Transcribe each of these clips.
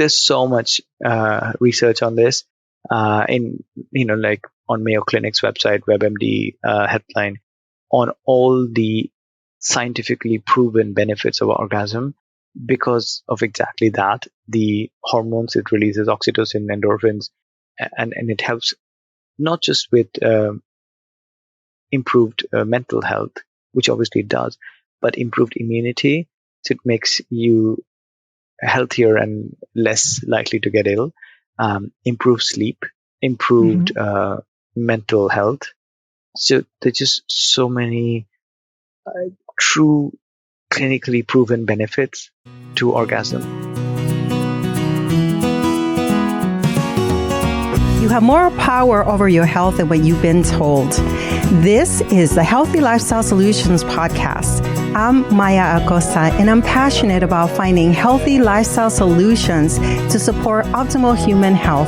there's so much research on this like on Mayo Clinic's website, WebMD headline, on all the scientifically proven benefits of orgasm because of exactly that. The hormones it releases, oxytocin, endorphins, and it helps not just with improved mental health, which obviously it does, but improved immunity. So it makes you healthier and less likely to get ill, improved sleep, improved mental health. So there's just so many true clinically proven benefits to orgasm. You have more power over your health than what you've been told. This is the Healthy Lifestyle Solutions podcast. I'm Maya Acosta, and I'm passionate about finding healthy lifestyle solutions to support optimal human health.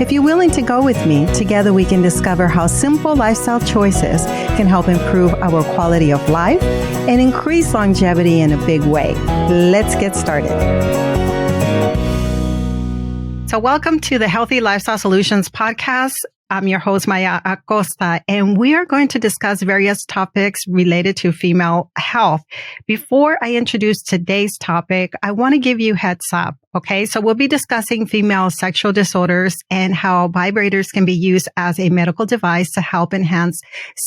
If you're willing to go with me, together we can discover how simple lifestyle choices can help improve our quality of life and increase longevity in a big way. Let's get started. So welcome to the Healthy Lifestyle Solutions podcast. I'm your host, Maya Acosta, and we are going to discuss various topics related to female health. Before I introduce today's topic, I want to give you a heads up. Okay, so we'll be discussing female sexual disorders and how vibrators can be used as a medical device to help enhance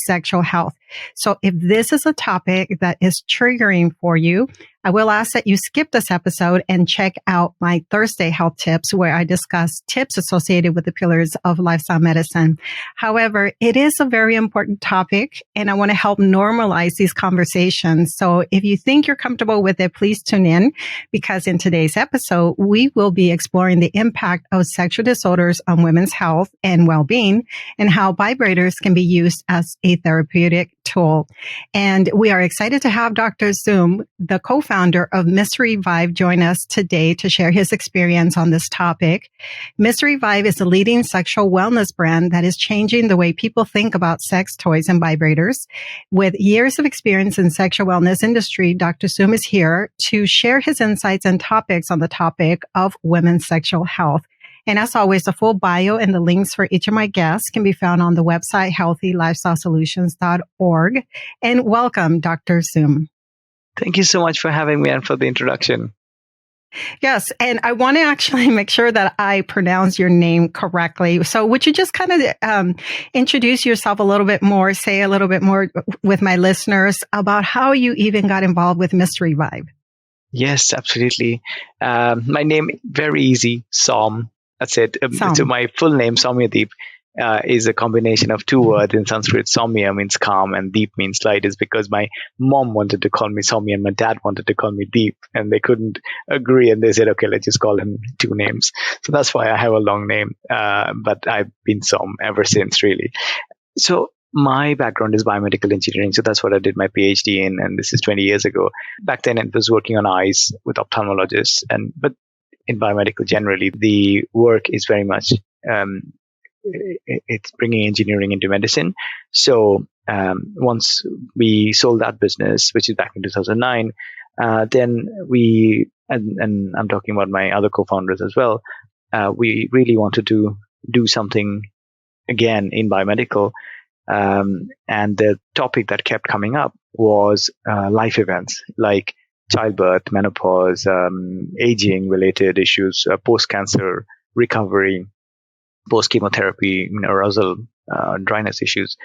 sexual health. So if this is a topic that is triggering for you, I will ask that you skip this episode and check out my Thursday health tips, where I discuss tips associated with the pillars of lifestyle medicine. However, it is a very important topic, and I want to help normalize these conversations. So if you think you're comfortable with it, please tune in, because in today's episode, we will be exploring the impact of sexual disorders on women's health and well-being, and how vibrators can be used as a therapeutic tool. And we are excited to have Dr. Zoom, the co-founder of Mystery Vibe, join us today to share his experience on this topic. Mystery Vibe is a leading sexual wellness brand that is changing the way people think about sex toys and vibrators. With years of experience in sexual wellness industry, Dr. Zoom is here to share his insights and topics on the topic of women's sexual health. And as always, the full bio and the links for each of my guests can be found on the website healthylifestylesolutions.org. And welcome, Dr. Zoom. Thank you so much for having me and for the introduction. Yes, and I want to actually make sure that I pronounce your name correctly. So would you just kind of introduce yourself a little bit more, say a little bit more with my listeners about how you even got involved with Mystery Vibe? Yes, absolutely. My name, very easy, Som. That's it. So my full name, Soumyadip, is a combination of two words. In Sanskrit, Soumya means calm and Deep means light. Is because my mom wanted to call me Soumya and my dad wanted to call me Deep, and they couldn't agree. And they said, okay, let's just call him two names. So that's why I have a long name. But I've been Som ever since, really. So my background is biomedical engineering. So that's what I did my Ph.D. in. And this is 20 years ago. Back then, it was working on eyes with ophthalmologists. But in biomedical generally, the work is very much, it's bringing engineering into medicine. So once we sold that business, which is back in 2009, then we, and I'm talking about my other co-founders as well, we really wanted to do something again in biomedical. And the topic that kept coming up was life events like childbirth, menopause, aging related issues, post-cancer recovery, post-chemotherapy, arousal, dryness issues,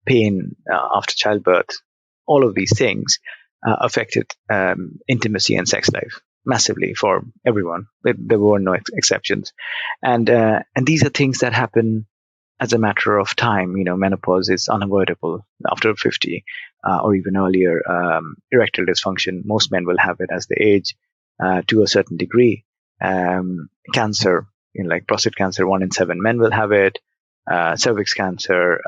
pain after childbirth. All of these things affected intimacy and sex life massively for everyone. There were no exceptions. And these are things that happen as a matter of time. Menopause is unavoidable after 50 or even earlier. Erectile dysfunction, most men will have it as they age to a certain degree. Cancer, like prostate cancer, 1 in 7 men will have it. Cervix cancer,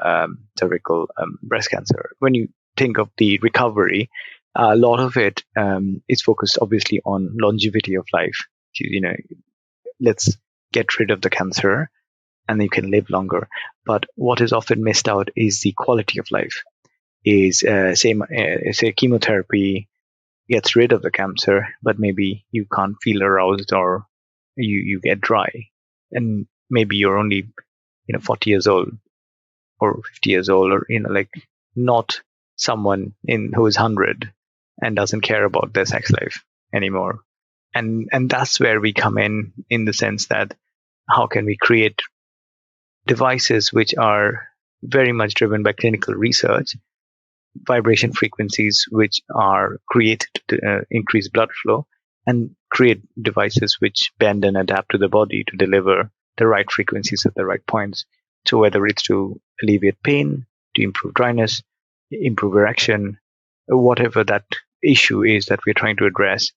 cervical breast cancer. When you think of the recovery, a lot of it is focused obviously on longevity of life. Let's get rid of the cancer and you can live longer. But what is often missed out is the quality of life. Say chemotherapy gets rid of the cancer, but maybe you can't feel aroused or you get dry, and maybe you're only 40 years old or 50 years old, or like not someone who is 100 and doesn't care about their sex life anymore. And that's where we come in the sense that how can we create devices which are very much driven by clinical research, vibration frequencies which are created to increase blood flow, and create devices which bend and adapt to the body to deliver the right frequencies at the right points. So whether it's to alleviate pain, to improve dryness, improve erection, whatever that issue is that we're trying to address,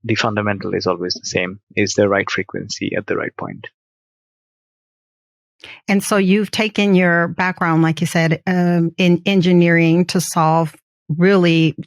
the fundamental is always the same, is the right frequency at the right point. And so you've taken your background, like you said, in engineering to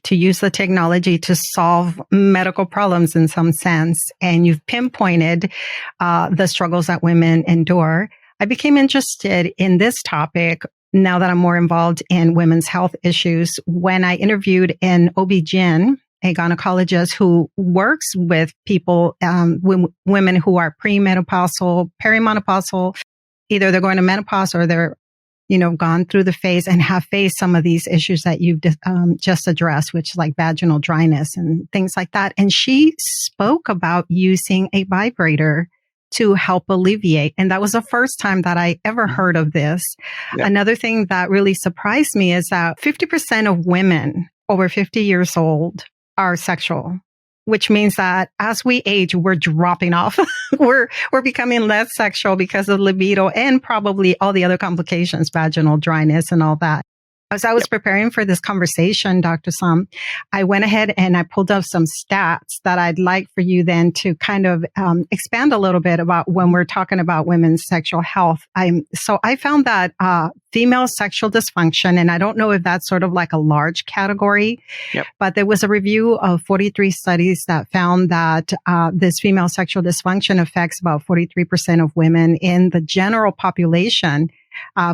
use the technology to solve medical problems in some sense. And you've pinpointed the struggles that women endure. I became interested in this topic now that I'm more involved in women's health issues when I interviewed an OB-GYN, a gynecologist who works with people, women who are premenopausal, perimenopausal. Either they're going to menopause or they're, gone through the phase and have faced some of these issues that you've just addressed, which is like vaginal dryness and things like that. And she spoke about using a vibrator to help alleviate. And that was the first time that I ever heard of this. Yeah. Another thing that really surprised me is that 50% of women over 50 years old are sexual, which means that as we age, we're dropping off. we're becoming less sexual because of libido and probably all the other complications, vaginal dryness and all that. As I was preparing for this conversation, Dr. Soum, I went ahead and I pulled up some stats that I'd like for you then to kind of expand a little bit about when we're talking about women's sexual health. So I found that female sexual dysfunction, and I don't know if that's sort of like a large category, but there was a review of 43 studies that found that this female sexual dysfunction affects about 43% of women in the general population,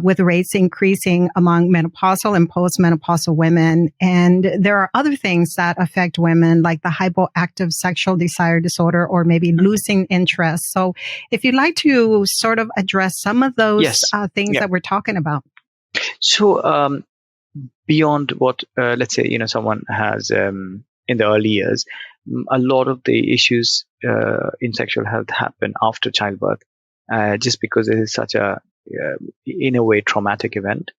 with rates increasing among menopausal and postmenopausal women. And there are other things that affect women, like the hypoactive sexual desire disorder, or maybe losing interest. So if you'd like to sort of address some of those things that we're talking about. So beyond what, let's say, someone has in the early years, a lot of the issues in sexual health happen after childbirth, just because it is such a in a way traumatic event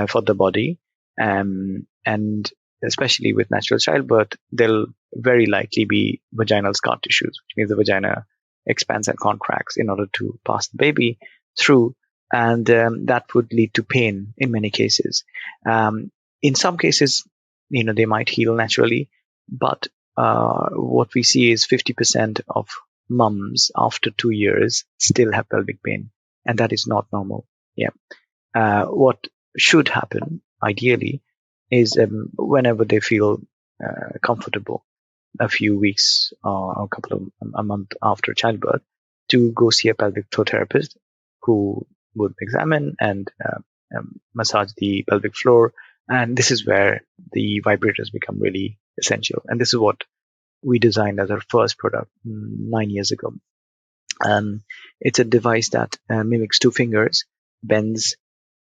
for the body, and especially with natural childbirth, there'll very likely be vaginal scar tissues, which means the vagina expands and contracts in order to pass the baby through, and that would lead to pain in many cases. In some cases, they might heal naturally, but what we see is 50% of mums after 2 years still have pelvic pain. And that is not normal. What should happen, ideally, is whenever they feel comfortable, a few weeks or a month after childbirth, to go see a pelvic floor therapist who would examine and massage the pelvic floor. And this is where the vibrators become really essential. And this is what we designed as our first product 9 years ago. It's a device that mimics two fingers, bends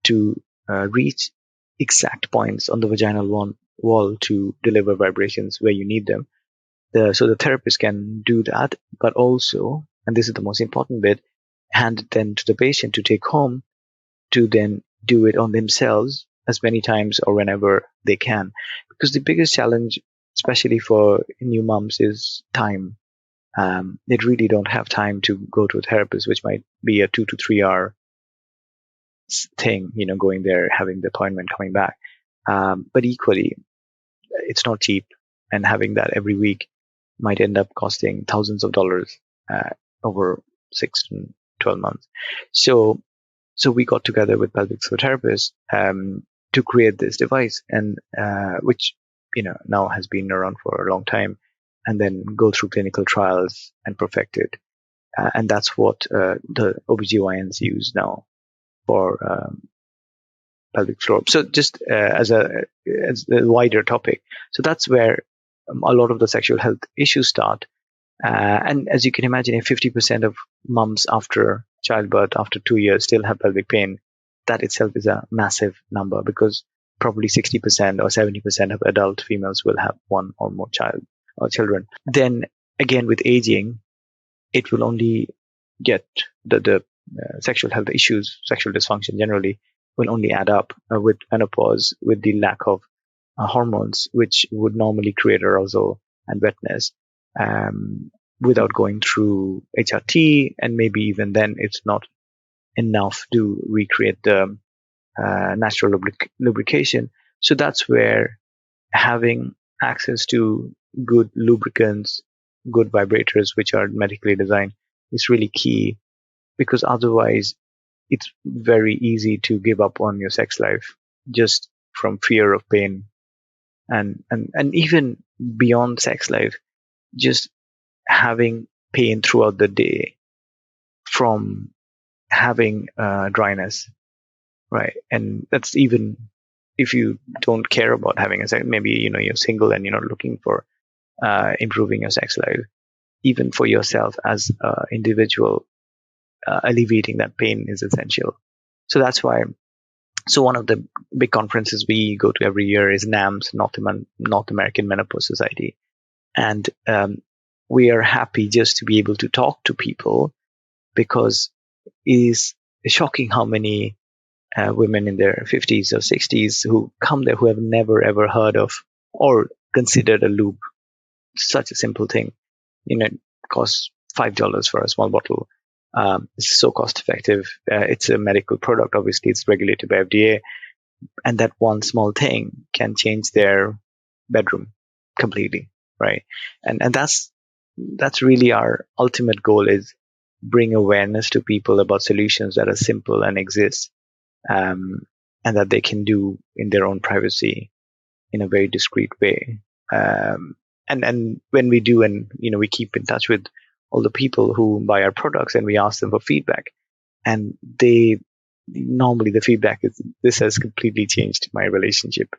to reach exact points on the vaginal wall to deliver vibrations where you need them. So the therapist can do that, but also, and this is the most important bit, hand it then to the patient to take home to then do it on themselves as many times or whenever they can. Because the biggest challenge, especially for new moms, is time. They really don't have time to go to a therapist, which might be a 2 to 3 hour thing, going there, having the appointment, coming back. But equally, it's not cheap, and having that every week might end up costing thousands of dollars over 6 to 12 months. So we got together with pelvic floor therapists to create this device, and which now has been around for a long time, and then go through clinical trials and perfect it. And that's what the OB-GYNs use now for pelvic floor. So just as a wider topic. So that's where a lot of the sexual health issues start. And as you can imagine, if 50% of mums after childbirth, after 2 years, still have pelvic pain, that itself is a massive number, because probably 60% or 70% of adult females will have one or more child or children. Then again, with aging, it will only get the sexual health issues, sexual dysfunction generally, will only add up with menopause, with the lack of hormones, which would normally create arousal and wetness, without going through HRT. And maybe even then, it's not enough to recreate the natural lubrication. So that's where having access to good lubricants, good vibrators, which are medically designed, is really key, because otherwise it's very easy to give up on your sex life just from fear of pain. And even beyond sex life, just having pain throughout the day from having dryness, right? And that's even if you don't care about having a sex, maybe you're single and you're not looking for improving your sex life. Even for yourself as an individual, alleviating that pain is essential. So that's why. So one of the big conferences we go to every year is NAMS, North American Menopause Society, and we are happy just to be able to talk to people, because it is shocking how many women in their 50s or 60s who come there who have never ever heard of or considered a lube. Such a simple thing, it costs $5 for a small bottle. It's so cost effective. It's a medical product. Obviously, it's regulated by FDA, and that one small thing can change their bedroom completely, right? And that's really our ultimate goal, is bring awareness to people about solutions that are simple and exist, and that they can do in their own privacy in a very discreet way. And when we do, and we keep in touch with all the people who buy our products, and we ask them for feedback, and normally the feedback is, this has completely changed my relationship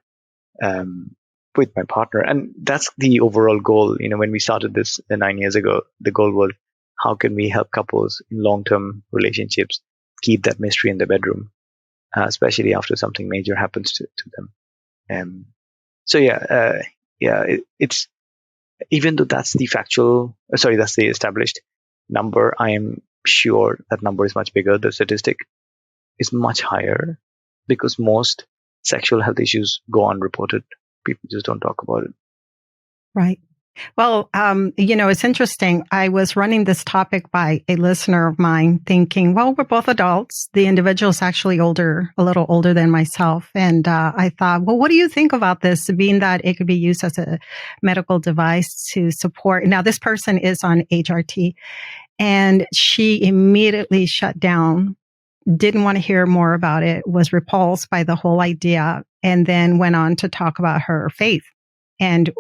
with my partner. And that's the overall goal. When we started this 9 years ago, the goal was, how can we help couples in long-term relationships keep that mystery in the bedroom, especially after something major happens to them. So it's, even though that's the that's the established number, I am sure that number is much bigger. The statistic is much higher, because most sexual health issues go unreported. People just don't talk about it. Right. Well, it's interesting. I was running this topic by a listener of mine, thinking, well, we're both adults. The individual's actually a little older than myself. And I thought, well, what do you think about this, being that it could be used as a medical device to support? Now, this person is on HRT, and she immediately shut down, didn't want to hear more about it, was repulsed by the whole idea, and then went on to talk about her faith. And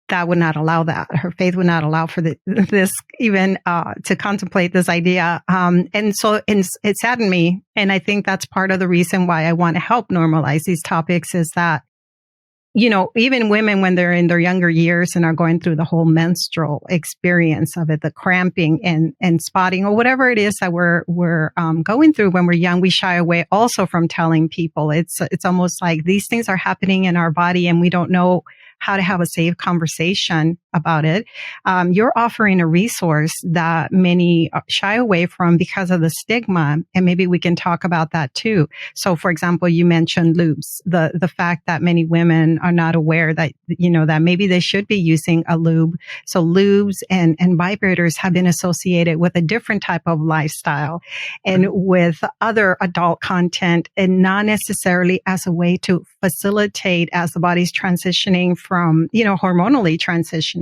that would not allow that. Her faith would not allow for this even to contemplate this idea. And so it saddened me. And I think that's part of the reason why I want to help normalize these topics, is that, even women, when they're in their younger years and are going through the whole menstrual experience of it, the cramping and spotting, or whatever it is that we're going through when we're young, we shy away also from telling people. It's almost like these things are happening in our body and we don't know how to have a safe conversation about it. You're offering a resource that many shy away from because of the stigma, and maybe we can talk about that too. So, for example, you mentioned lubes, the fact that many women are not aware that, that maybe they should be using a lube. So lubes and vibrators have been associated with a different type of lifestyle and with other adult content, and not necessarily as a way to facilitate as the body's transitioning from, hormonally transitioning.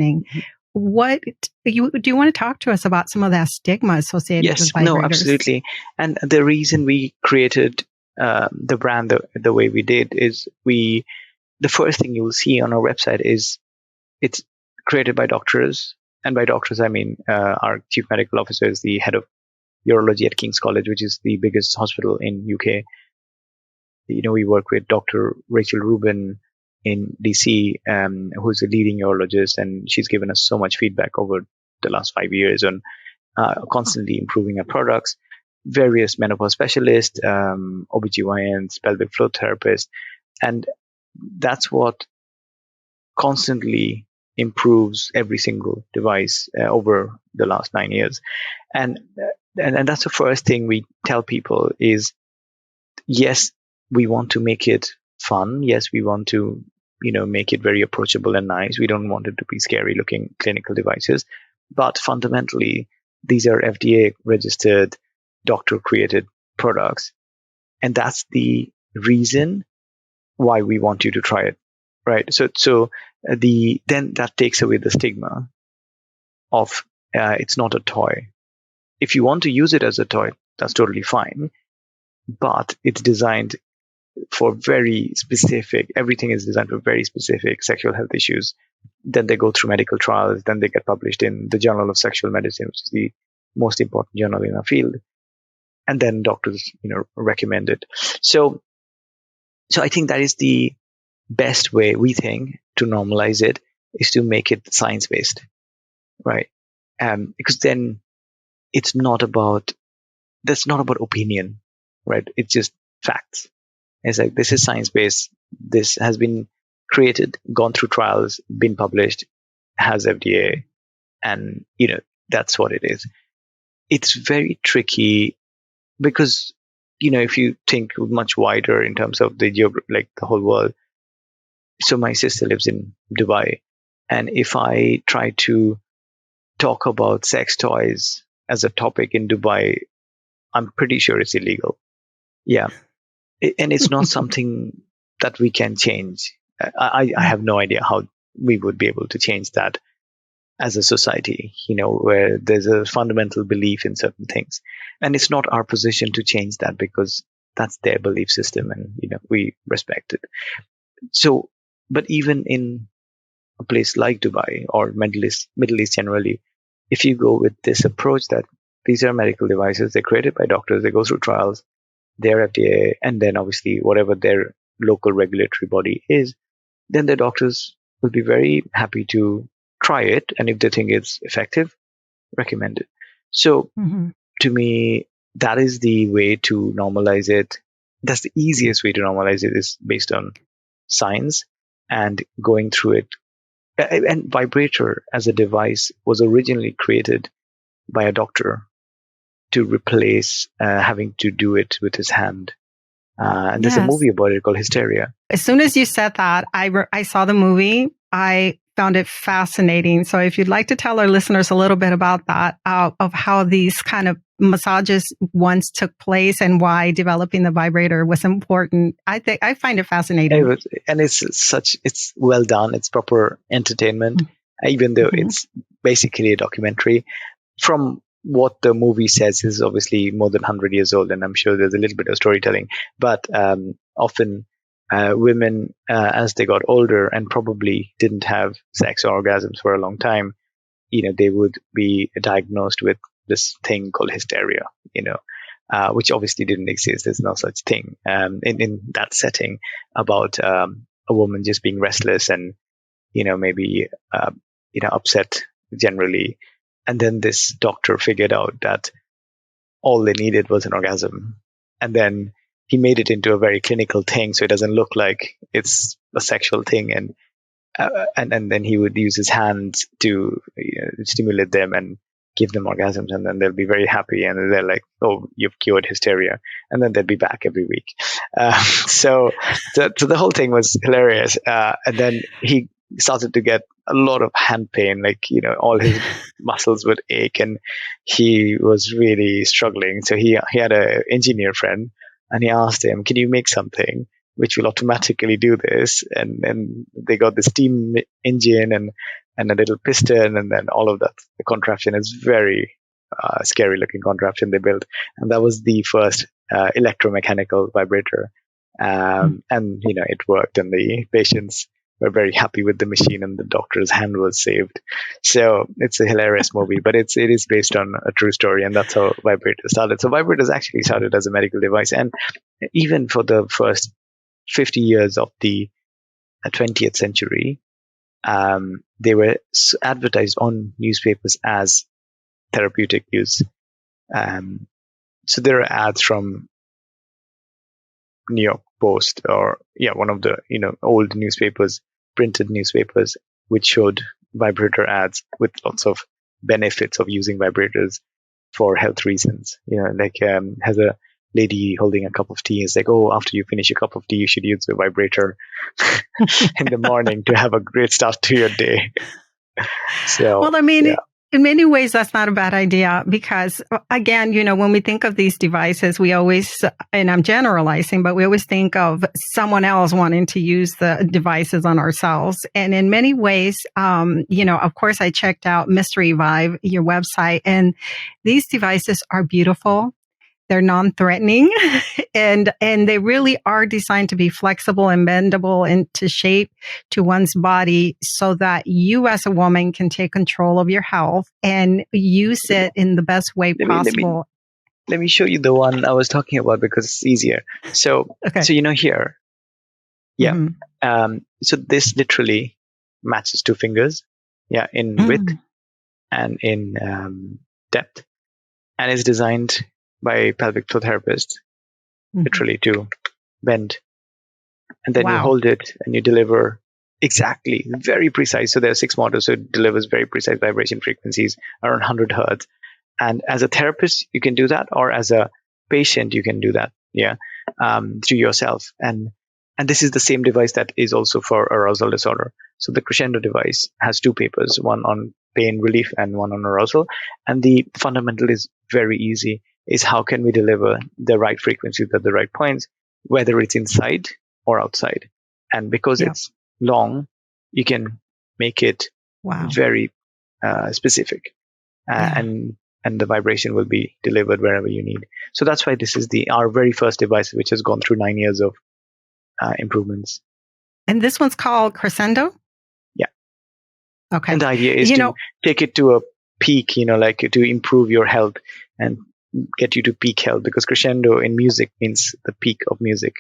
What do you want to talk to us about some of that stigma associated with vibrators? No, absolutely. And the reason we created the brand the way we did is the first thing you will see on our website is it's created by doctors. And by doctors, I mean our chief medical officer is the head of urology at King's College, which is the biggest hospital in UK. We work with Dr. Rachel Rubin in DC, who's a leading urologist, and she's given us so much feedback over the last 5 years on constantly improving our products. Various menopause specialists, OB-GYNs, pelvic flow therapists, and that's what constantly improves every single device over the last 9 years. And that's the first thing we tell people is, yes, we want to make it fun. Yes, we want to, make it very approachable and nice. We don't want it to be scary looking clinical devices. But fundamentally, these are FDA registered, doctor created products. And that's the reason why we want you to try it. Right. So then that takes away the stigma of it's not a toy. If you want to use it as a toy, that's totally fine. But it's designed for very specific, everything is designed for very specific sexual health issues. Then they go through medical trials, then they get published in the Journal of Sexual Medicine, which is the most important journal in our field. And then doctors, recommend it. So I think that is the best way, we think, to normalize it, is to make it science-based, right? Because then that's not about opinion, right? It's just facts. It's like, this is science-based. This has been created, gone through trials, been published, has FDA, and, that's what it is. It's very tricky because, if you think much wider in terms of the whole world. So my sister lives in Dubai, and if I try to talk about sex toys as a topic in Dubai, I'm pretty sure it's illegal. Yeah. And it's not something that we can change. I have no idea how we would be able to change that as a society, where there's a fundamental belief in certain things. And it's not our position to change that, because that's their belief system, and, we respect it. So, but even in a place like Dubai or Middle East generally, if you go with this approach that these are medical devices, they're created by doctors, they go through trials, they're FDA, and then obviously whatever their local regulatory body is, then the doctors will be very happy to try it. And if they think it's effective, recommend it. So to me, that is the way to normalize it. That's the easiest way to normalize it, is based on science and going through it. And vibrator as a device was originally created by a doctor to replace having to do it with his hand. And there's a movie about it called Hysteria. As soon as you said that, I saw the movie. I found it fascinating. So if you'd like to tell our listeners a little bit about that, of how these kind of massages once took place and why developing the vibrator was important, I find it fascinating. And it's well done. It's proper entertainment, even though it's basically a documentary. From what the movie says, is obviously more than 100 years old, and I'm sure there's a little bit of storytelling. But often women, as they got older and probably didn't have sex or orgasms for a long time, they would be diagnosed with this thing called hysteria, which obviously didn't exist. There's no such thing in that setting, about a woman just being restless and, maybe, upset generally. And then this doctor figured out that all they needed was an orgasm. And then he made it into a very clinical thing, so it doesn't look like it's a sexual thing. And then he would use his hands to stimulate them and give them orgasms, and then they'll be very happy, and they're like, "Oh, you've cured hysteria," and then they'd be back every week. So the whole thing was hilarious. And then he started to get a lot of hand pain, all his muscles would ache, and he was really struggling. So he had an engineer friend, and he asked him, "Can you make something which will automatically do this?" And they got the steam engine and a little piston, and then all of that. The contraption is very scary looking contraption they built, and that was the first electromechanical vibrator. And it worked, and the patients were very happy with the machine, and the doctor's hand was saved. So it's a hilarious movie, but it is based on a true story, and that's how Vibrators started. So Vibrators actually started as a medical device, and even for the first 50 years of the 20th century, they were advertised on newspapers as therapeutic use. So there are ads from New York Post or one of the old newspapers, printed newspapers, which showed vibrator ads with lots of benefits of using vibrators for health reasons. Has a lady holding a cup of tea. It's like, oh, after you finish your cup of tea, you should use the vibrator in the morning to have a great start to your day. So, well, I mean, in many ways, that's not a bad idea because, again, when we think of these devices, we always, and I'm generalizing, but we always think of someone else wanting to use the devices on ourselves. And in many ways, of course, I checked out Mystery Vibe, your website, and these devices are beautiful. They're non-threatening and they really are designed to be flexible and bendable into shape to one's body so that you as a woman can take control of your health and use it in the best way possible. Let me show you the one I was talking about because it's easier. So, okay. So here. Yeah. Mm-hmm. So this literally matches 2 fingers. Yeah. In width and in depth. And is designed by pelvic floor therapists, literally to bend. And then you hold it and you deliver exactly, very precise. So there are 6 motors, so it delivers very precise vibration frequencies around 100 hertz. And as a therapist, you can do that, or as a patient, you can do that, through yourself. And this is the same device that is also for arousal disorder. So the Crescendo device has 2 papers, one on pain relief and one on arousal. And the fundamental is very easy, is how can we deliver the right frequencies at the right points, whether it's inside or outside. And because it's long, you can make it very specific. And the vibration will be delivered wherever you need. So that's why this is our very first device, which has gone through 9 years of improvements. And this one's called Crescendo? Yeah. Okay. And the idea is to take it to a peak, like to improve your health and get you to peak health, because crescendo in music means the peak of music.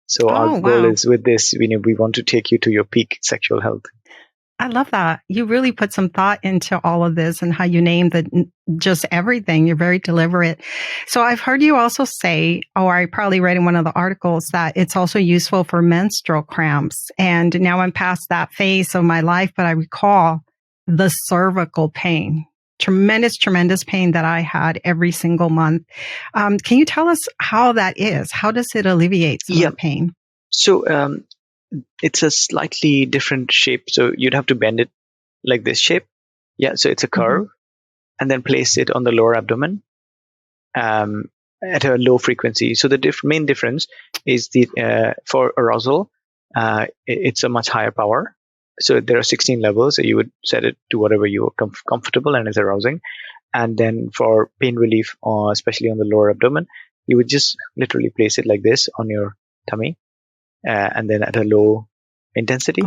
So our goal is with this, we want to take you to your peak sexual health. I love that. You really put some thought into all of this and how you name just everything. You're very deliberate. So I've heard you also say, or I probably read in one of the articles, that it's also useful for menstrual cramps. And now I'm past that phase of my life, but I recall the cervical pain. Tremendous pain that I had every single month. Can you tell us how that is? How does it alleviate some of the pain? So, it's a slightly different shape. So you'd have to bend it like this shape. Yeah. So it's a curve, and then place it on the lower abdomen, at a low frequency. So the main difference is for arousal, it's a much higher power. So there are 16 levels. So you would set it to whatever you're comfortable and is arousing. And then for pain relief, especially on the lower abdomen, you would just literally place it like this on your tummy. And then at a low intensity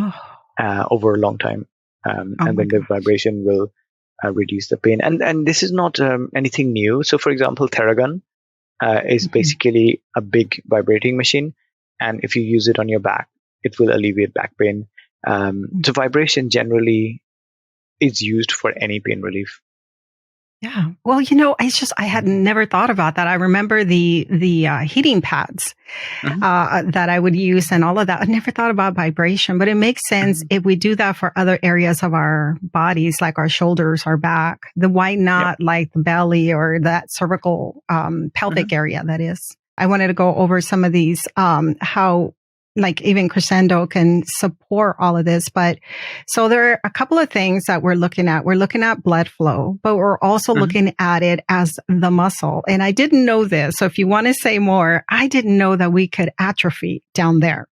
over a long time. And then the vibration will reduce the pain. And this is not anything new. So, for example, Theragun is basically a big vibrating machine. And if you use it on your back, it will alleviate back pain. So vibration generally is used for any pain relief. Yeah. Well, I had never thought about that. I remember the heating pads that I would use and all of that. I never thought about vibration, but it makes sense if we do that for other areas of our bodies, like our shoulders, our back. Then why not like the belly or that cervical pelvic area? That is. I wanted to go over some of these how. Like even Crescendo can support all of this. But so there are a couple of things that we're looking at. We're looking at blood flow, but we're also looking at it as the muscle. And I didn't know this. So if you want to say more, I didn't know that we could atrophy down there.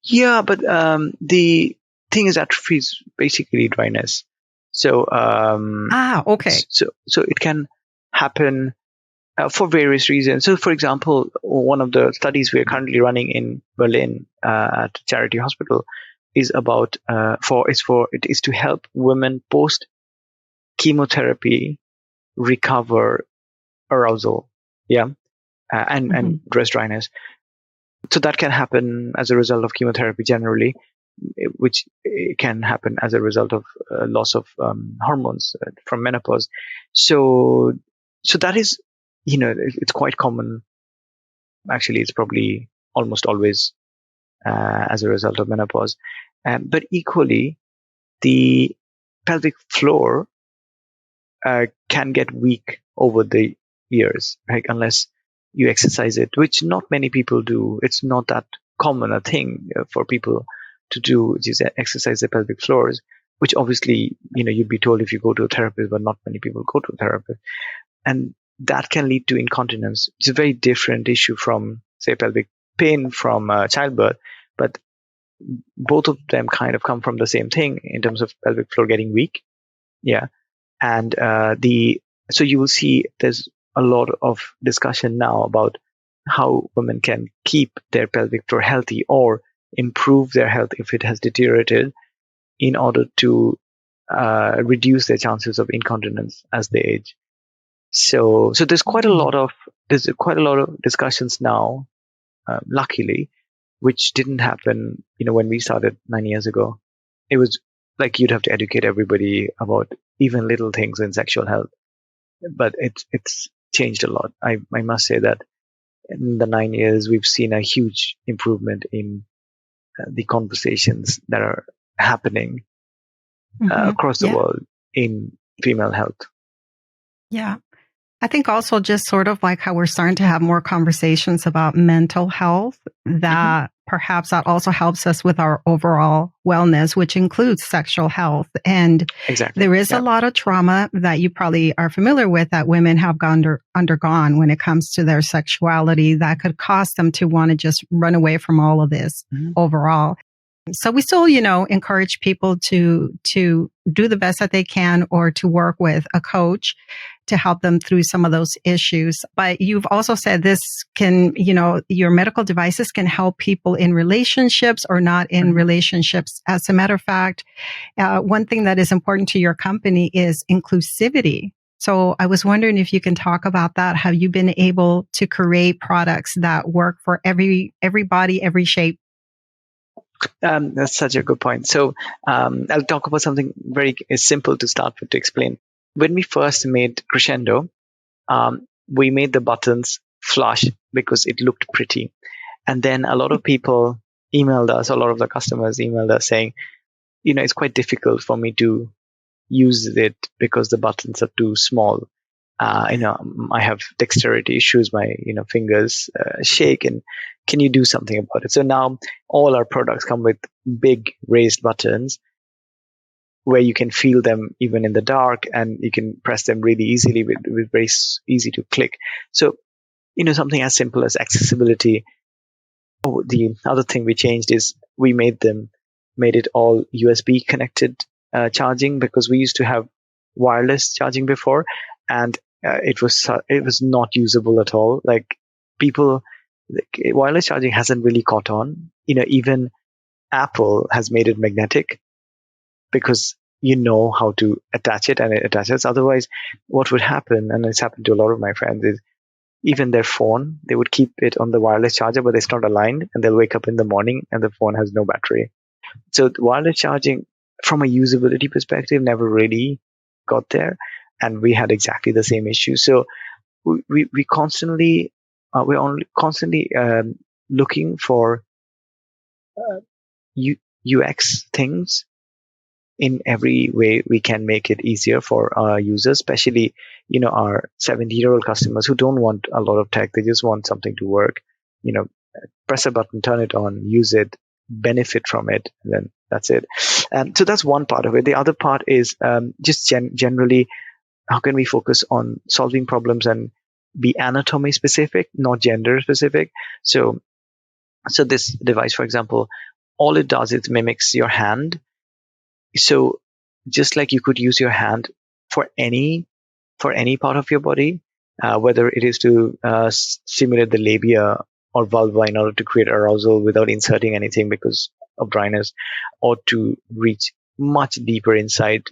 Yeah, but the thing is, atrophy is basically dryness. So okay. So it can happen for various reasons. So, for example, one of the studies we are currently running in Berlin at a charity hospital is about it is to help women post chemotherapy recover arousal, and breast dryness. So that can happen as a result of chemotherapy generally. which can happen as a result of loss of hormones from menopause. So that is, it's quite common. Actually, it's probably almost always as a result of menopause. But equally, the pelvic floor can get weak over the years, right? Unless you exercise it, which not many people do. It's not that common a thing for people to do, which is exercise the pelvic floors, which obviously, you'd be told if you go to a therapist, but not many people go to a therapist. And that can lead to incontinence. It's a very different issue from, say, pelvic pain from childbirth, but both of them kind of come from the same thing in terms of pelvic floor getting weak. Yeah. And so you will see there's a lot of discussion now about how women can keep their pelvic floor healthy or improve their health if it has deteriorated, in order to reduce their chances of incontinence as they age. So there's quite a lot of discussions now, luckily, which didn't happen, when we started 9 years ago. It was like you'd have to educate everybody about even little things in sexual health. But it's changed a lot. I must say that in the 9 years, we've seen a huge improvement in the conversations that are happening across the world in female health. Yeah. I think also just sort of like how we're starting to have more conversations about mental health, that perhaps that also helps us with our overall wellness, which includes sexual health. And there is a lot of trauma that you probably are familiar with that women have undergone when it comes to their sexuality that could cause them to want to just run away from all of this overall. So we still, encourage people to do the best that they can, or to work with a coach to help them through some of those issues. But you've also said this can, your medical devices can help people in relationships or not in relationships. As a matter of fact, one thing that is important to your company is inclusivity. So I was wondering if you can talk about that. Have you been able to create products that work for every body, every shape? That's such a good point. So I'll talk about something very simple to start with to explain. When we first made Crescendo, we made the buttons flush because it looked pretty. And then a lot of people emailed us, a lot of the customers emailed us saying, it's quite difficult for me to use it because the buttons are too small. I have dexterity issues. My, fingers shake, and can you do something about it? So now all our products come with big raised buttons where you can feel them even in the dark, and you can press them really easily with very easy to click. So, something as simple as accessibility. Oh, the other thing we changed is we made it all USB connected charging, because we used to have wireless charging before, and it was not usable at all. Like wireless charging hasn't really caught on. Even Apple has made it magnetic because you know how to attach it, and it attaches. Otherwise, what would happen, and it's happened to a lot of my friends, is even their phone, they would keep it on the wireless charger, but it's not aligned, and they'll wake up in the morning and the phone has no battery. So wireless charging, from a usability perspective, never really got there, and we had exactly the same issue. So we're constantly looking for UX things in every way we can make it easier for our users, especially our 70-year-old customers who don't want a lot of tech. They just want something to work. Press a button, turn it on, use it, benefit from it, and then that's it. So that's one part of it. The other part is just generally, how can we focus on solving problems and be anatomy specific, not gender specific? So this device, for example, all it does is mimics your hand. So just like you could use your hand for any part of your body, whether it is to stimulate the labia or vulva in order to create arousal without inserting anything because of dryness, or to reach much deeper inside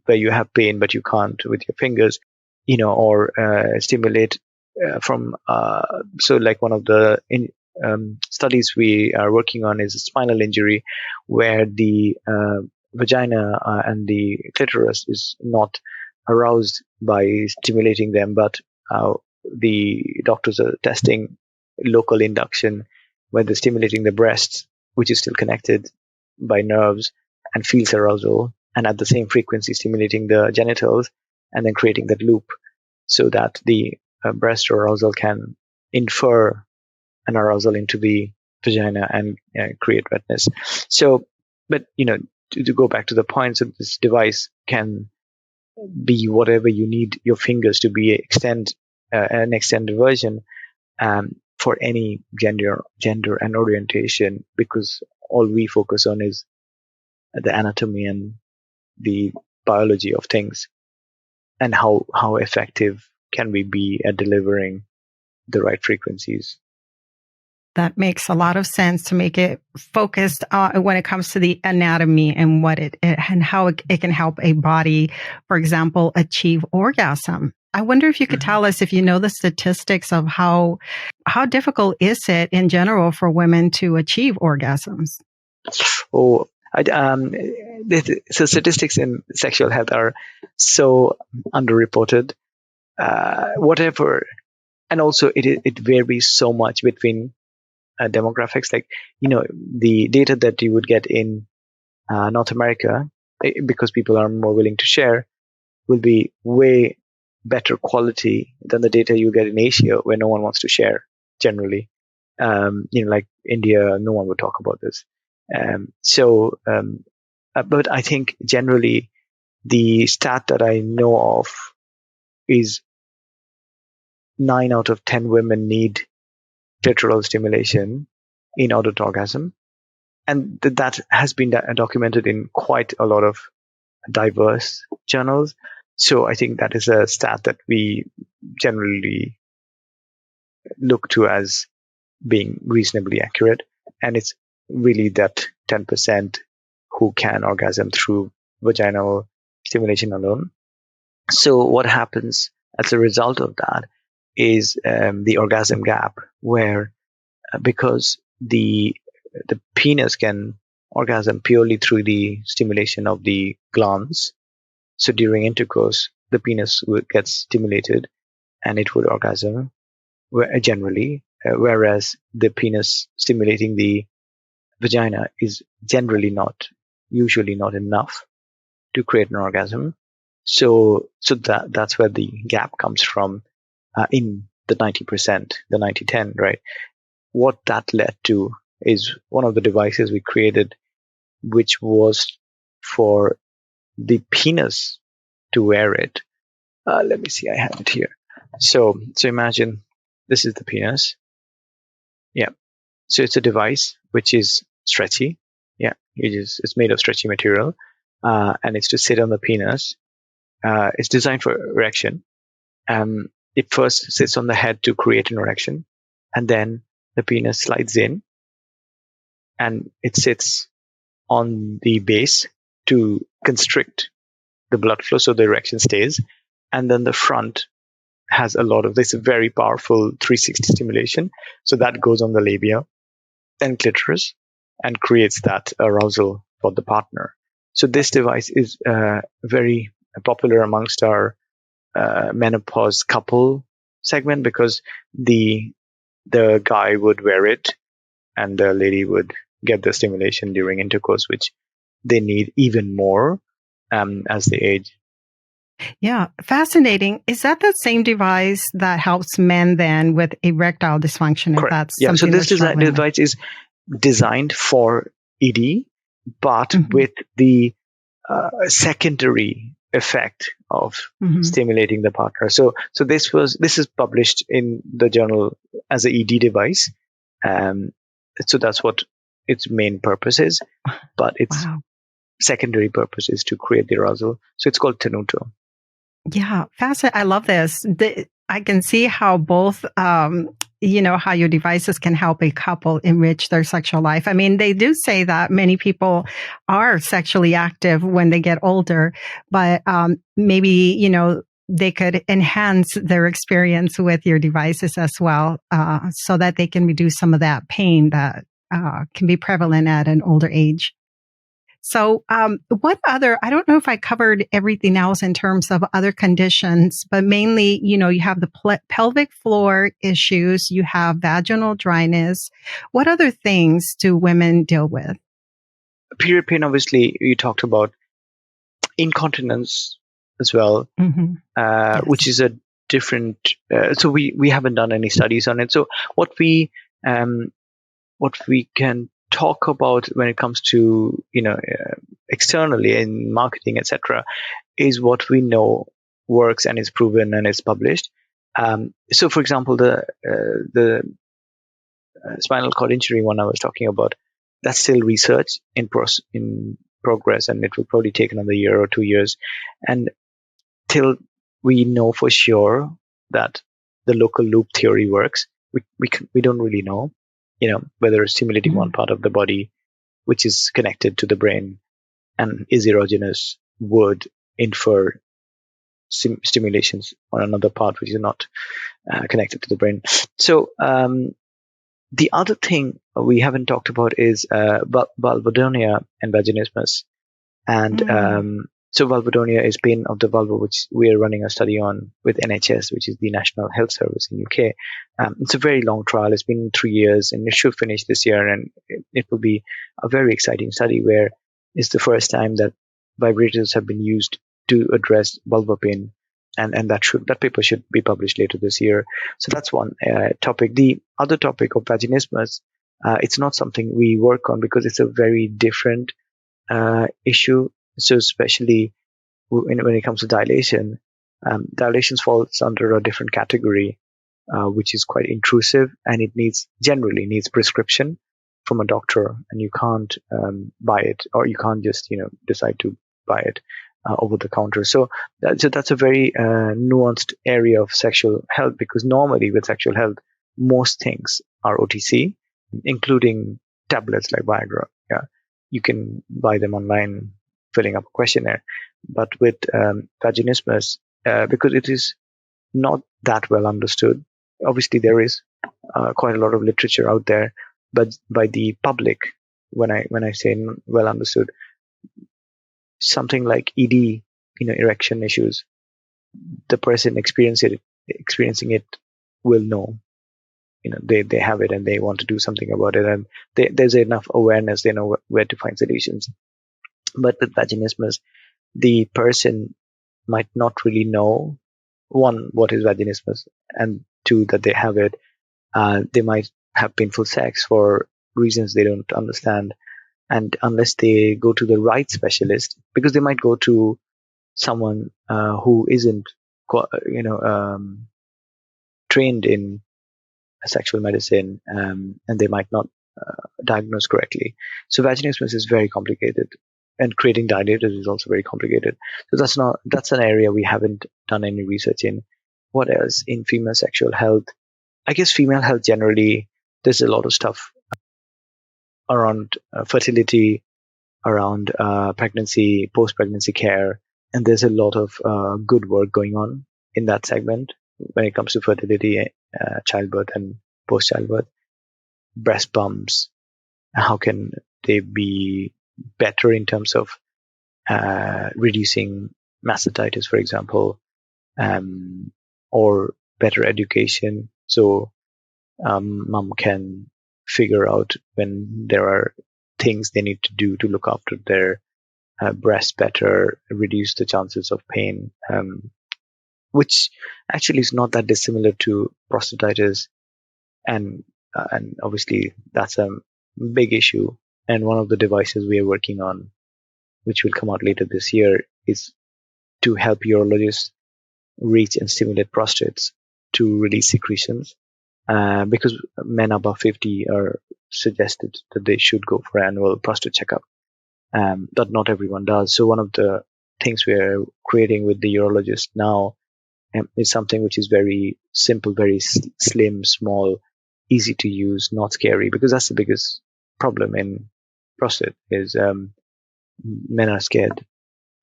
where you have pain but you can't with your fingers, or stimulate from so like one of the studies we are working on is a spinal injury where the vagina and the clitoris is not aroused by stimulating them, but the doctors are testing local induction where they're stimulating the breasts, which is still connected by nerves, and feels arousal, and at the same frequency stimulating the genitals, and then creating that loop so that the breast arousal can infer an arousal into the vagina and create wetness. So, but to go back to the point, so this device can be whatever you need your fingers to be, an extended version for any gender and orientation, because all we focus on is the anatomy and the biology of things, and how effective can we be at delivering the right frequencies. That makes a lot of sense to make it focused when it comes to the anatomy and what it and how it can help a body, for example, achieve orgasm. I wonder if you could tell us if you know the statistics of how difficult is it in general for women to achieve orgasms? Oh, so statistics in sexual health are so underreported. Whatever, and also it varies so much between demographics. Like the data that you would get in North America, because people are more willing to share, will be way better quality than the data you get in Asia, where no one wants to share generally. Like India, no one would talk about this. But I think generally the stat that I know of is 9 out of 10 women need clitoral stimulation in order to orgasm. And that has been documented in quite a lot of diverse journals. So I think that is a stat that we generally look to as being reasonably accurate. And it's really that 10% who can orgasm through vaginal stimulation alone. So what happens as a result of that is the orgasm gap, where because the penis can orgasm purely through the stimulation of the glands. So during intercourse, the penis gets stimulated and it would orgasm generally, whereas the penis stimulating the vagina is usually not enough to create an orgasm. So that's where the gap comes from in the 90%, the 90-10, right? What that led to is one of the devices we created, which was for the penis to wear it. Let me see, I have it here. So imagine this is the penis. Yeah. So it's a device which is stretchy. Yeah. It's made of stretchy material. And it's to sit on the penis. It's designed for erection. It first sits on the head to create an erection, and then the penis slides in and it sits on the base to constrict the blood flow so the erection stays. And then the front has a lot of this very powerful 360 stimulation. So that goes on the labia and clitoris and creates that arousal for the partner. So this device is very popular amongst our menopause couple segment, because the guy would wear it and the lady would get the stimulation during intercourse, which they need even more as they age. Yeah, fascinating. Is that the same device that helps men then with erectile dysfunction? Correct. If that's yeah. So this device is designed for ED, but with the secondary effect of stimulating the partner. So this is published in the journal as an ED device. So that's what its main purpose is, but its secondary purpose is to create the arousal. So it's called Tenuto. Yeah, fascinating. I love this. I can see how both, how your devices can help a couple enrich their sexual life. I mean, they do say that many people are sexually active when they get older, but maybe, they could enhance their experience with your devices as well, so that they can reduce some of that pain that can be prevalent at an older age. So, what other, I don't know if I covered everything else in terms of other conditions, but mainly, you have the pelvic floor issues, you have vaginal dryness. What other things do women deal with? Period pain, obviously, you talked about incontinence as well, Yes. which is a different, so we haven't done any studies on it. So what we can talk about when it comes to externally in marketing, etc., is what we know works and is proven and is published. So for example, the spinal cord injury one I was talking about, that's still research in progress, and it will probably take another year or 2 years, and till we know for sure that the local loop theory works, we don't really know, whether stimulating one part of the body, which is connected to the brain and is erogenous, would infer stimulations on another part which is not connected to the brain. So the other thing we haven't talked about is vulvodynia and vaginismus. And so vulvodynia is pain of the vulva, which we are running a study on with NHS, which is the National Health Service in UK. It's a very long trial. It's been 3 years, and it should finish this year. And it will be a very exciting study where it's the first time that vibrators have been used to address vulva pain. And that paper should be published later this year. So that's one topic. The other topic of vaginismus, it's not something we work on because it's a very different issue. So especially when it comes to dilation, dilation falls under a different category, which is quite intrusive, and it generally needs prescription from a doctor, and you can't buy it, or you can't just decide to buy it over the counter. So that's a very nuanced area of sexual health, because normally with sexual health, most things are OTC, including tablets like Viagra. Yeah, you can buy them online, filling up a questionnaire. But with vaginismus, because it is not that well understood, obviously there is quite a lot of literature out there, but by the public, when I say well understood, something like ED, erection issues, the person experiencing it will know. They have it and they want to do something about it, and there's enough awareness, they know where to find solutions. But with vaginismus, the person might not really know, one, what is vaginismus, and two, that they have it. They might have painful sex for reasons they don't understand. And unless they go to the right specialist, because they might go to someone who isn't, trained in sexual medicine, and they might not diagnose correctly. So vaginismus is very complicated, and creating dilators is also very complicated. So that's an area we haven't done any research in. What else in female sexual health? I guess female health generally, there's a lot of stuff around fertility, around pregnancy, post-pregnancy care, and there's a lot of good work going on in that segment when it comes to fertility, childbirth, and post-childbirth. Breast pumps, how can they be better in terms of reducing mastitis, for example, or better education, so mom can figure out when there are things they need to do to look after their breast better, reduce the chances of pain, which actually is not that dissimilar to prostatitis, and obviously that's a big issue. And one of the devices we are working on, which will come out later this year, is to help urologists reach and stimulate prostates to release secretions, because men above 50 are suggested that they should go for annual prostate checkup, but not everyone does. So one of the things we're creating with the urologist now is something which is very simple, very slim, small, easy to use, not scary, because that's the biggest problem in prostate is men are scared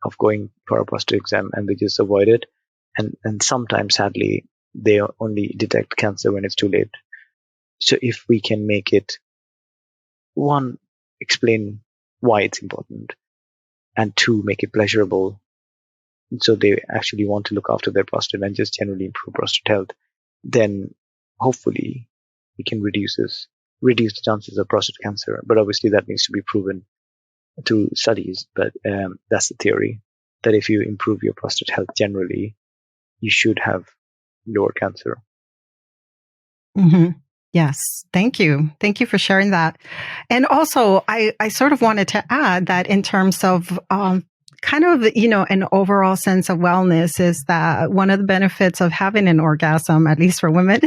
of going for a prostate exam and they just avoid it. And sometimes, sadly, they only detect cancer when it's too late. So if we can make it, one, explain why it's important, and two, make it pleasurable, so they actually want to look after their prostate and just generally improve prostate health, then hopefully we can reduce the chances of prostate cancer. But obviously that needs to be proven through studies. But that's the theory, that if you improve your prostate health generally, you should have lower cancer. Mm-hmm. Yes. Thank you. Thank you for sharing that. And also, I sort of wanted to add that in terms of kind of, an overall sense of wellness, is that one of the benefits of having an orgasm, at least for women,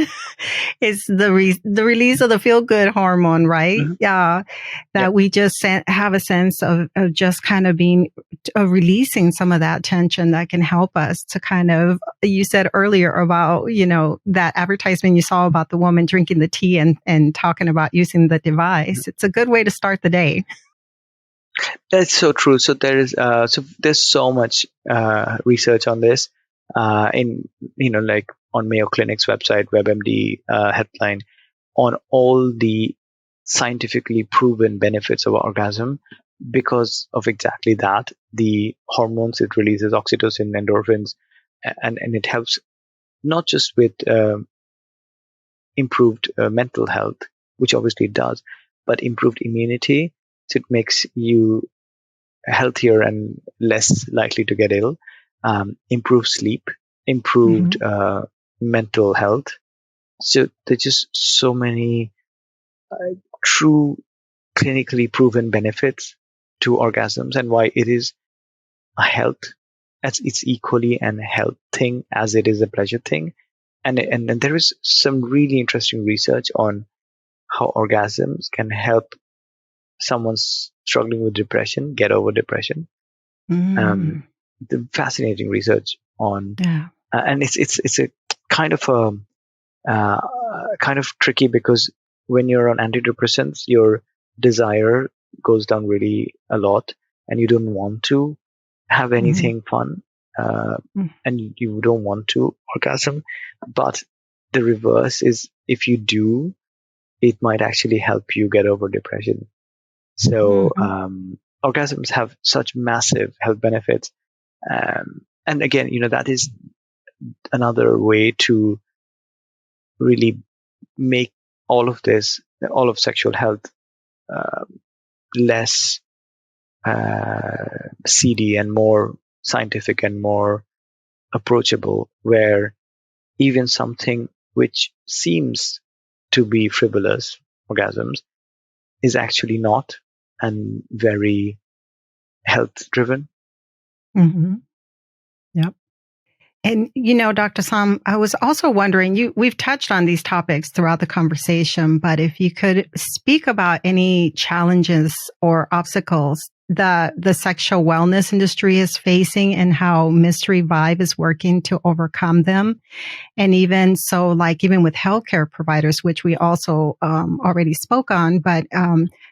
is the release of the feel good hormone, right? Mm-hmm. Yeah. That Yep. we just have a sense of just kind of releasing some of that tension that can help us to kind of, you said earlier about, that advertisement you saw about the woman drinking the tea and talking about using the device. Mm-hmm. It's a good way to start the day. That's so true. So there's so much research on this, in like on Mayo Clinic's website, WebMD headline, on all the scientifically proven benefits of orgasm, because of exactly that, the hormones it releases, oxytocin, endorphins, and it helps not just with improved mental health, which obviously it does, but improved immunity. So it makes you healthier and less likely to get ill, improved sleep, improved mental health. So there's just so many true clinically proven benefits to orgasms, and why it is a health. It's equally an health thing as it is a pleasure thing. And there is some really interesting research on how orgasms can help someone struggling with depression get over depression. The fascinating research on, and it's a kind of tricky, because when you're on antidepressants, your desire goes down really a lot, and you don't want to have anything fun, and you don't want to orgasm. But the reverse is, if you do, it might actually help you get over depression. So orgasms have such massive health benefits. And again, that is another way to really make all of sexual health, less seedy and more scientific and more approachable, where even something which seems to be frivolous, orgasms, is actually not, and very health driven. Yep. And, Dr. Sam, I was also wondering, we've touched on these topics throughout the conversation, but if you could speak about any challenges or obstacles that the sexual wellness industry is facing, and how Mystery Vibe is working to overcome them. And even so, even with healthcare providers, which we also already spoke on, but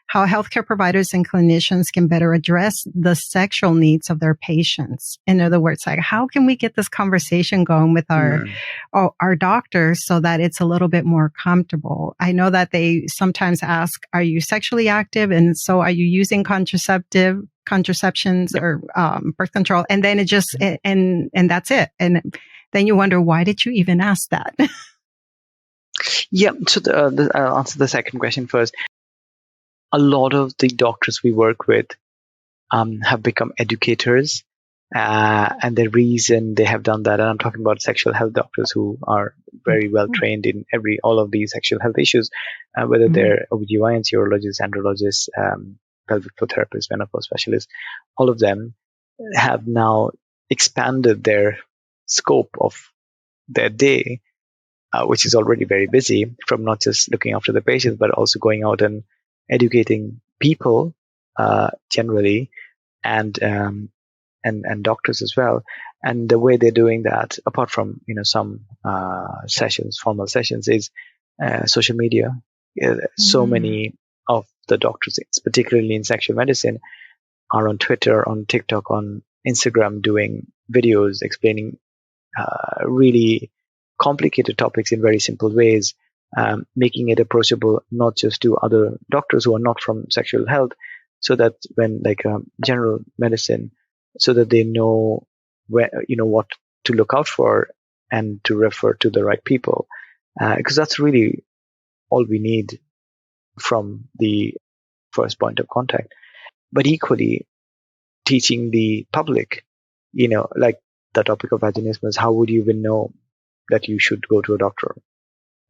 how healthcare providers and clinicians can better address the sexual needs of their patients. In other words, how can we get this conversation going with our doctors so that it's a little bit more comfortable? I know that they sometimes ask, are you sexually active? And so are you using contraceptions or birth control? And then it just, and that's it. And then you wonder, why did you even ask that? Yeah. So I'll answer the second question first. A lot of the doctors we work with have become educators, and the reason they have done that, and I'm talking about sexual health doctors who are very well trained in all of these sexual health issues, whether they're OB-GYNs, urologists, andrologists, pelvic floor therapists, menopause specialists. All of them have now expanded their scope of their day, which is already very busy, from not just looking after the patients, but also going out and educating people generally, and doctors as well. And the way they're doing that, apart from some formal sessions, is social media. So many of the doctors, particularly in sexual medicine, are on Twitter, on TikTok, on Instagram, doing videos explaining really complicated topics in very simple ways, making it approachable not just to other doctors who are not from sexual health, so that when general medicine, so that they know where, what to look out for and to refer to the right people, because that's really all we need from the first point of contact. But equally, teaching the public, like the topic of vaginismus, how would you even know that you should go to a doctor?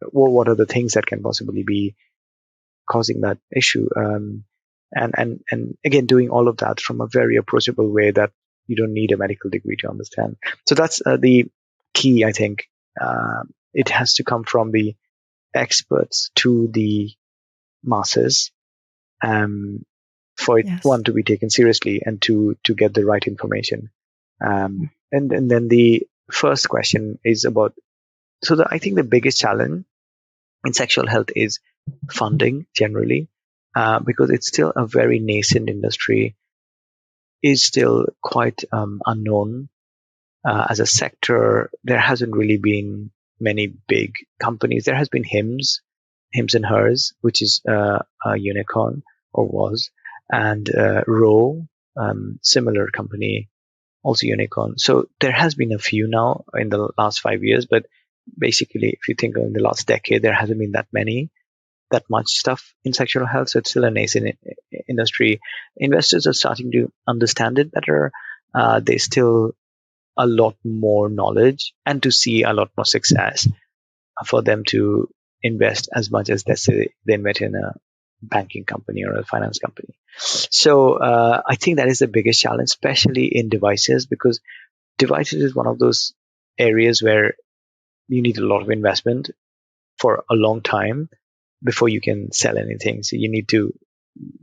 What are the things that can possibly be causing that issue? And again, doing all of that from a very approachable way that you don't need a medical degree to understand. So that's the key, I think. It has to come from the experts to the masses, for it, Yes. one, to be taken seriously, and two, to get the right information. And then the first question is about, I think the biggest challenge in sexual health is funding generally, because it's still a very nascent industry, is still quite unknown as a sector. There hasn't really been many big companies. There has been Hims and Hers, which is a unicorn, or was, and Roe, similar company, also unicorn. So there has been a few now in the last 5 years, but basically, if you think in the last decade, there hasn't been that much stuff in sexual health. So it's still a nascent industry. Investors are starting to understand it better. There's still a lot more knowledge and to see a lot more success for them to invest as much as, let's say, they invest in a banking company or a finance company. So I think that is the biggest challenge, especially in devices, because devices is one of those areas where you need a lot of investment for a long time before you can sell anything. So you need to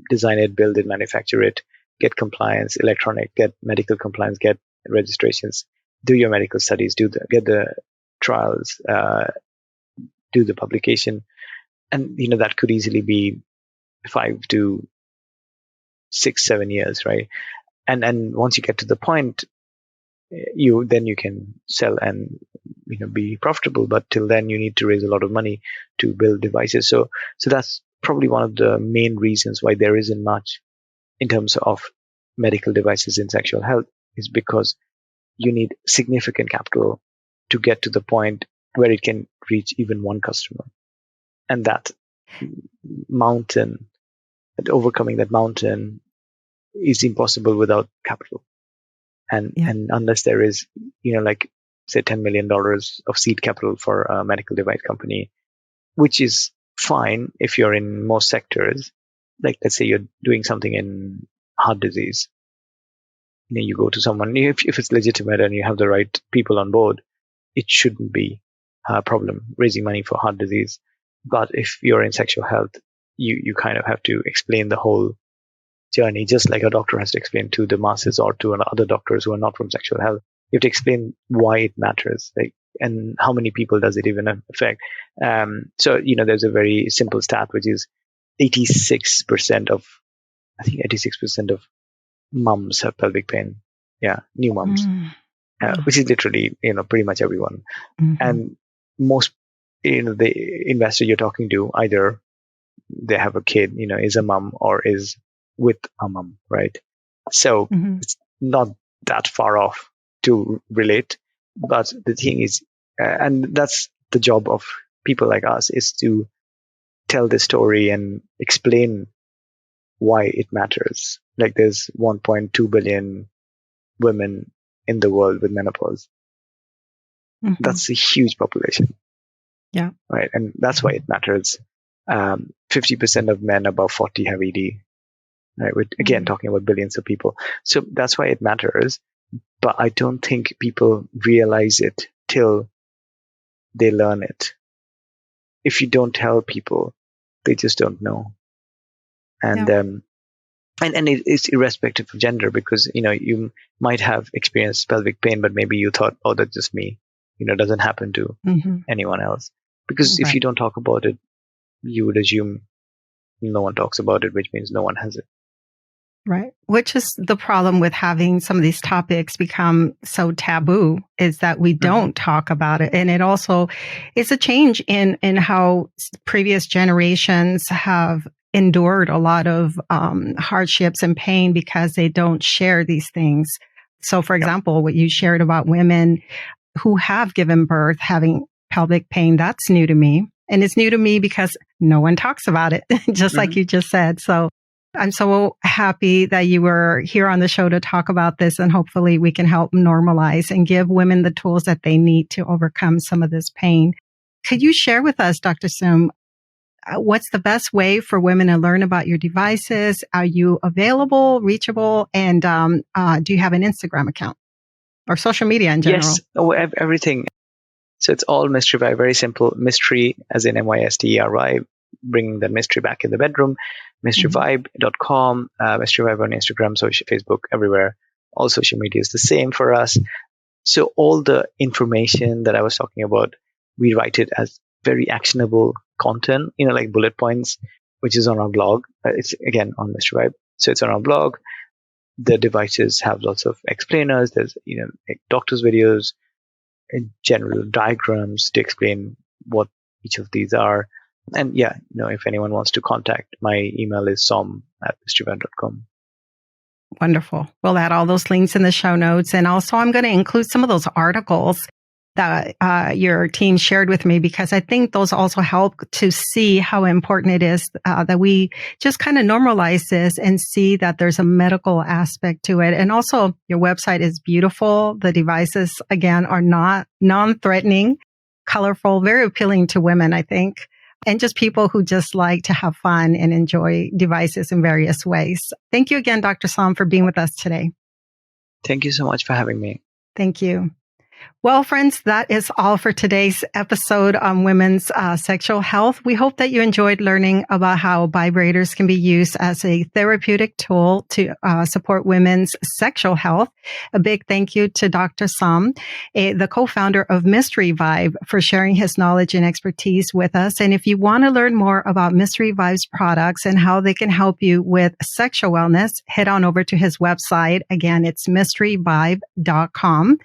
design it, build it, manufacture it, get compliance, electronic, get medical compliance, get registrations, do your medical studies, get the trials, do the publication. And, that could easily be 5 to 6, 7 years, right? And once you get to the point, you can sell and be profitable, but till then you need to raise a lot of money to build devices. So that's probably one of the main reasons why there isn't much in terms of medical devices in sexual health, is because you need significant capital to get to the point where it can reach even one customer. And that mountain, and overcoming that mountain, is impossible without capital. And unless there is, say $10 million of seed capital for a medical device company, which is fine if you're in most sectors. Like, let's say you're doing something in heart disease. You go to someone, if it's legitimate and you have the right people on board, it shouldn't be a problem raising money for heart disease. But if you're in sexual health, you kind of have to explain the whole journey, just like a doctor has to explain to the masses or to other doctors who are not from sexual health. You have to explain why it matters, and how many people does it even affect. So there's a very simple stat, which is 86% of mums have pelvic pain. Yeah, new mums, which is literally pretty much everyone. And most the investor you're talking to, either they have a kid, is a mum, or is with a mum, right? So it's not that far off to relate. But the thing is, and that's the job of people like us, is to tell the story and explain why it matters. Like, there's 1.2 billion women in the world with menopause. That's a huge population. Yeah. Right. And that's why it matters. 50% of men above 40 have ED. Right. We're again talking about billions of people. So that's why it matters. But I don't think people realize it till they learn it. If you don't tell people, they just don't know. And and it's irrespective of gender, because you might have experienced pelvic pain, but maybe you thought, oh, that's just me. It doesn't happen to anyone else. Because if you don't talk about it, you would assume no one talks about it, which means no one has it. Right. Which is the problem with having some of these topics become so taboo, is that we don't talk about it. And it also is a change in how previous generations have endured a lot of hardships and pain because they don't share these things. So, for example, what you shared about women who have given birth having pelvic pain, that's new to me. And it's new to me because no one talks about it, just like you just said. So I'm so happy that you were here on the show to talk about this, and hopefully we can help normalize and give women the tools that they need to overcome some of this pain. Could you share with us, Dr. Soum, what's the best way for women to learn about your devices? Are you available, reachable, and do you have an Instagram account or social media in general? Yes, everything. So it's all Mystery Vibe, very simple. Mystery, as in MYSTERY, bringing that mystery back in the bedroom. MysteryVibe.com, Mystery Vibe on Instagram, social, Facebook, everywhere. All social media is the same for us. So all the information that I was talking about, we write it as very actionable content, like bullet points, which is on our blog. It's again on Mystery Vibe. So it's on our blog. The devices have lots of explainers. There's, like doctors' videos, general diagrams to explain what each of these are. And if anyone wants to contact, my email is som@mysteryvibe.com. Wonderful. We'll add all those links in the show notes. And also I'm going to include some of those articles that your team shared with me, because I think those also help to see how important it is that we just kind of normalize this and see that there's a medical aspect to it. And also your website is beautiful. The devices, again, are not non-threatening, colorful, very appealing to women, I think, and just people who just like to have fun and enjoy devices in various ways. Thank you again, Dr. Soum, for being with us today. Thank you so much for having me. Thank you. Well, friends, that is all for today's episode on women's sexual health. We hope that you enjoyed learning about how vibrators can be used as a therapeutic tool to support women's sexual health. A big thank you to Dr. Soum, the co-founder of Mystery Vibe, for sharing his knowledge and expertise with us. And if you want to learn more about Mystery Vibe's products and how they can help you with sexual wellness, head on over to his website. Again, it's mysteryvibe.com.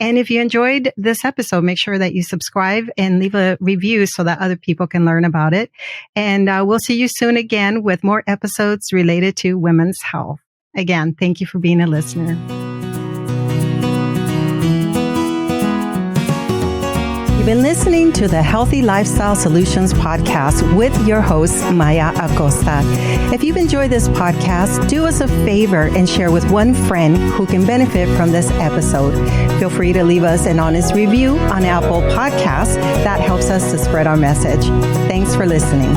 And if you enjoyed this episode, make sure that you subscribe and leave a review so that other people can learn about it. And we'll see you soon again with more episodes related to women's health. Again, thank you for being a listener. You've been listening to the Healthy Lifestyle Solutions podcast with your host, Maya Acosta. If you've enjoyed this podcast, do us a favor and share with one friend who can benefit from this episode. Feel free to leave us an honest review on Apple Podcasts. That helps us to spread our message. Thanks for listening.